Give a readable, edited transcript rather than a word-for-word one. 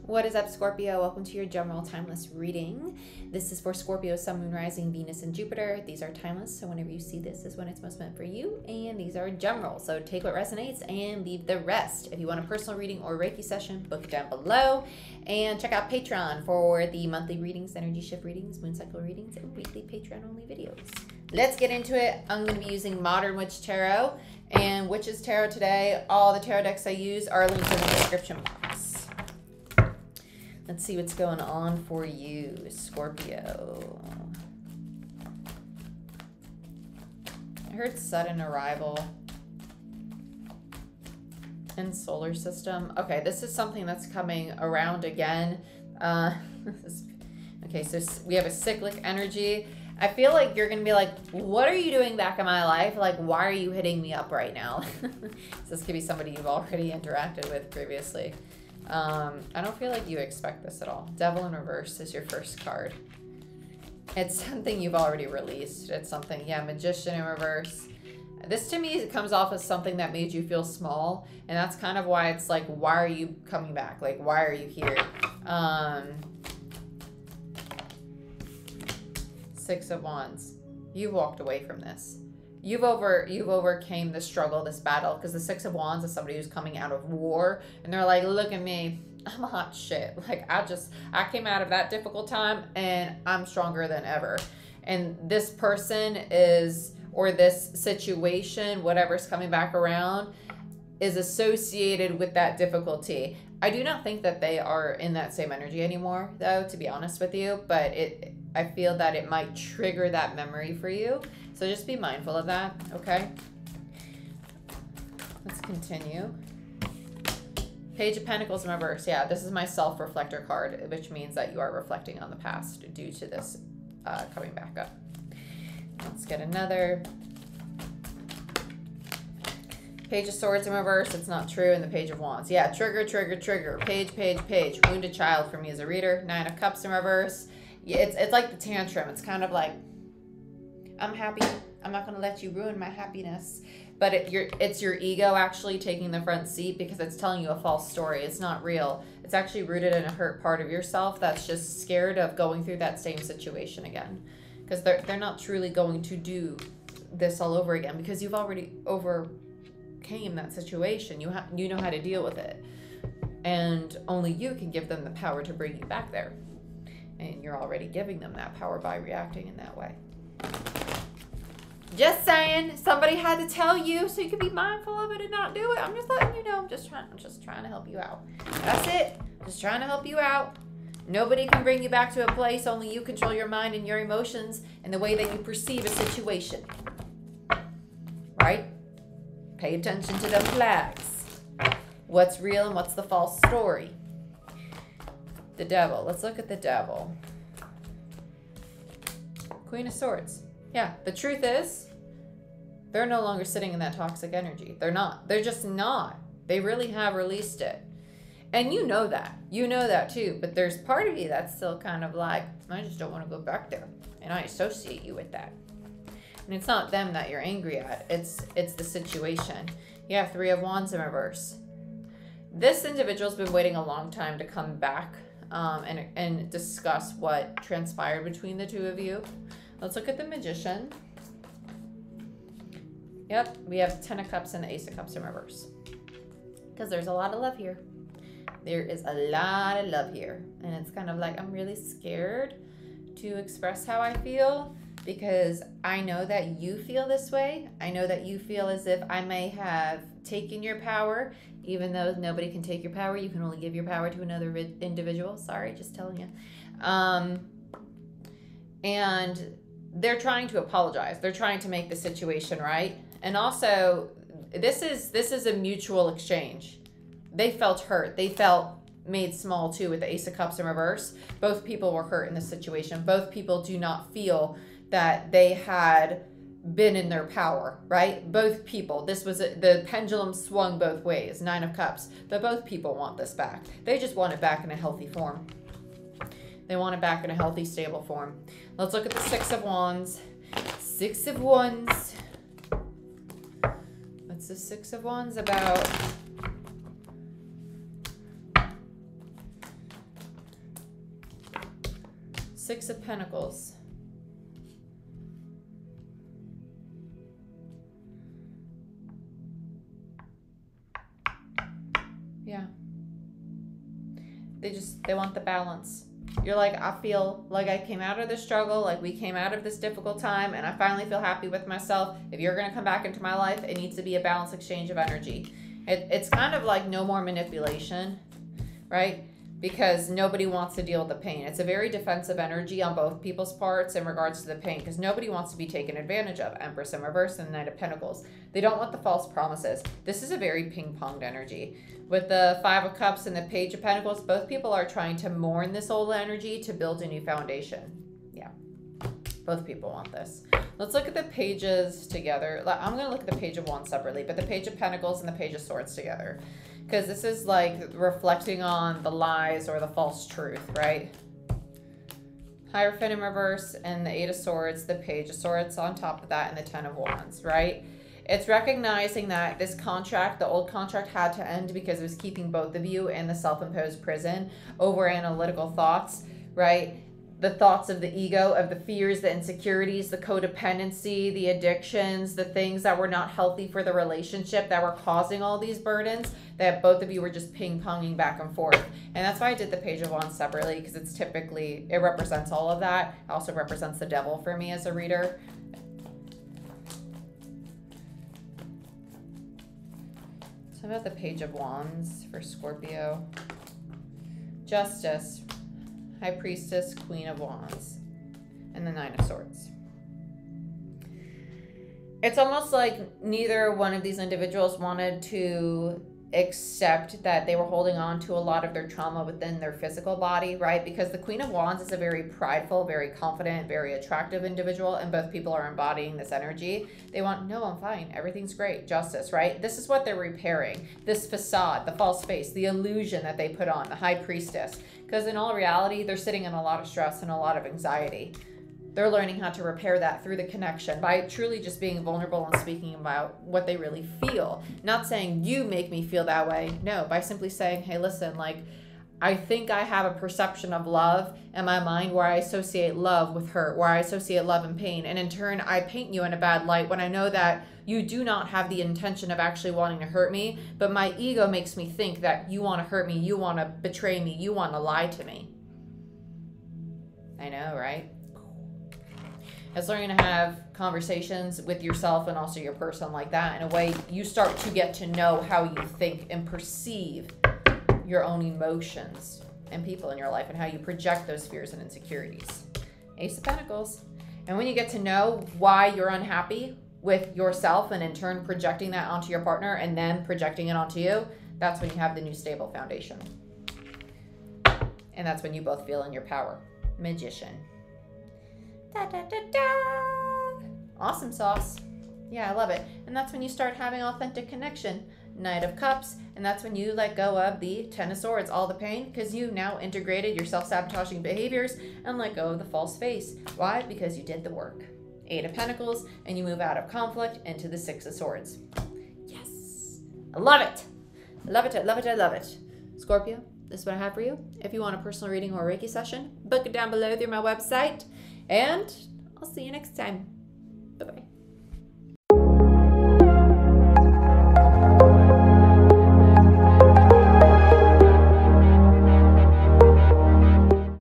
What is up, Scorpio? Welcome to your general timeless reading. This is for Scorpio, Sun, Moon, Rising, Venus, and Jupiter. These are timeless, so whenever you see this is when it's most meant for you. And these are general, so take what resonates and leave the rest. If you want a personal reading or Reiki session, book it down below. And check out Patreon for the monthly readings, energy shift readings, moon cycle readings, and weekly Patreon-only videos. Let's get into it. I'm going to be using Modern Witch Tarot and Witches Tarot today. All the tarot decks I use are linked in the description box. Let's see what's going on for you, Scorpio. I heard sudden arrival and solar system. Okay, this is something that's coming around again. Okay, so we have a cyclic energy. I feel like you're going to be like, what are you doing back in my life? Like, why are you hitting me up right now? So this could be somebody you've already interacted with previously. I don't feel like you expect this at all. Devil in reverse is your first card. It's something you've already released. It's something, yeah, Magician in reverse. This to me comes off as something that made you feel small, and that's kind of why it's like, why are you coming back? Like, why are you here? Six of Wands. You walked away from this. You've overcame the struggle, this battle, because the Six of Wands is somebody who's coming out of war, and they're like, look at me, I'm a hot shit. Like, I came out of that difficult time, and I'm stronger than ever. And this person is, or this situation, whatever's coming back around, is associated with that difficulty. I do not think that they are in that same energy anymore, though, to be honest with you, but I feel that it might trigger that memory for you. So just be mindful of that, okay? Let's continue. Page of Pentacles in reverse. Yeah, this is my self-reflector card, which means that you are reflecting on the past due to this coming back up. Let's get another. Page of Swords in reverse. It's not true. And the Page of Wands. Yeah, trigger, trigger, trigger. Page, page, page. Wounded child for me as a reader. Nine of Cups in reverse. Yeah, it's like the tantrum. It's kind of like, I'm happy. I'm not going to let you ruin my happiness. But it's your ego actually taking the front seat because it's telling you a false story. It's not real. It's actually rooted in a hurt part of yourself that's just scared of going through that same situation again. Because they're not truly going to do this all over again because you've already overcame that situation. You know how to deal with it. And only you can give them the power to bring you back there. And you're already giving them that power by reacting in that way. Just saying, somebody had to tell you so you can be mindful of it and not do it. I'm just letting you know. I'm just trying to help you out. That's it. Just trying to help you out. Nobody can bring you back to a place. Only you control your mind and your emotions and the way that you perceive a situation. Right? Pay attention to the flags. What's real and what's the false story? The Devil. Let's look at the Devil. Queen of Swords. Yeah, the truth is, they're no longer sitting in that toxic energy. They're not. They're just not. They really have released it. And you know that. You know that too. But there's part of you that's still kind of like, I just don't want to go back there. And I associate you with that. And it's not them that you're angry at. It's the situation. Yeah, Three of Wands in reverse. This individual's been waiting a long time to come back and discuss what transpired between the two of you. Let's look at the Magician. Yep, we have Ten of Cups and the Ace of Cups in reverse. Because there's a lot of love here. There is a lot of love here. And it's kind of like, I'm really scared to express how I feel because I know that you feel this way. I know that you feel as if I may have taken your power, even though nobody can take your power. You can only give your power to another individual. Sorry, just telling you. And they're trying to apologize. They're trying to make the situation right. And also, this is a mutual exchange. They felt hurt. They felt made small too with the Ace of Cups in reverse. Both people were hurt in this situation. Both people do not feel that they had been in their power, right? Both people. This was the pendulum swung both ways. Nine of Cups. But both people want this back. They just want it back in a healthy form. They want it back in a healthy, stable form. Let's look at the Six of Wands. Six of Wands. What's the Six of Wands about? Six of Pentacles. Yeah. They want the balance. You're like, I feel like I came out of the struggle, like we came out of this difficult time, and I finally feel happy with myself. If you're going to come back into my life, it needs to be a balanced exchange of energy. It's kind of like no more manipulation, right? Because nobody wants to deal with the pain. It's a very defensive energy on both people's parts in regards to the pain, because nobody wants to be taken advantage of. Empress in reverse and the Knight of Pentacles. They don't want the false promises. This is a very ping-ponged energy. With the Five of Cups and the Page of Pentacles, both people are trying to mourn this old energy to build a new foundation. Yeah, both people want this. Let's look at the pages together. I'm going to look at the Page of Wands separately, but the Page of Pentacles and the Page of Swords together. Because this is like reflecting on the lies or the false truth, right? Hierophant in reverse and the Eight of Swords, the Page of Swords on top of that, and the Ten of Wands, right? It's recognizing that this contract, the old contract, had to end because it was keeping both of you in the self-imposed prison over analytical thoughts, right? The thoughts of the ego, of the fears, the insecurities, the codependency, the addictions, the things that were not healthy for the relationship that were causing all these burdens, that both of you were just ping-ponging back and forth. And that's why I did the Page of Wands separately, because it's typically, it represents all of that. It also represents the devil for me as a reader. So about the Page of Wands for Scorpio. Justice. High Priestess, Queen of Wands, and the Nine of Swords. It's almost like neither one of these individuals wanted to accept that they were holding on to a lot of their trauma within their physical body, right? Because the Queen of Wands is a very prideful, very confident, very attractive individual, and both people are embodying this energy. They want, no, I'm fine. Everything's great. Justice, right? This is what they're repairing. This facade, the false face, the illusion that they put on, the High Priestess. Because in all reality, they're sitting in a lot of stress and a lot of anxiety. They're learning how to repair that through the connection by truly just being vulnerable and speaking about what they really feel. Not saying, you make me feel that way. No, by simply saying, hey, listen, like, I think I have a perception of love in my mind where I associate love with hurt, where I associate love and pain. And in turn, I paint you in a bad light when I know that you do not have the intention of actually wanting to hurt me. But my ego makes me think that you want to hurt me, you want to betray me, you want to lie to me. I know, right? It's learning to have conversations with yourself and also your person like that. In a way, you start to get to know how you think and perceive your own emotions and people in your life and how you project those fears and insecurities. Ace of Pentacles. And when you get to know why you're unhappy with yourself and in turn projecting that onto your partner and then projecting it onto you, that's when you have the new stable foundation. And that's when you both feel in your power. Magician. Da, da, da, da. Awesome sauce. Yeah, I love it. And that's when you start having authentic connection. Knight of Cups. And that's when you let go of the Ten of Swords, all the pain, because you now integrated your self-sabotaging behaviors and let go of the false face. Why? Because you did the work. Eight of Pentacles, and you move out of conflict into the Six of Swords. Yes. I love it. I love it. I love it. I love it. Scorpio, this is what I have for you. If you want a personal reading or a Reiki session, book it down below through my website. And I'll see you next time.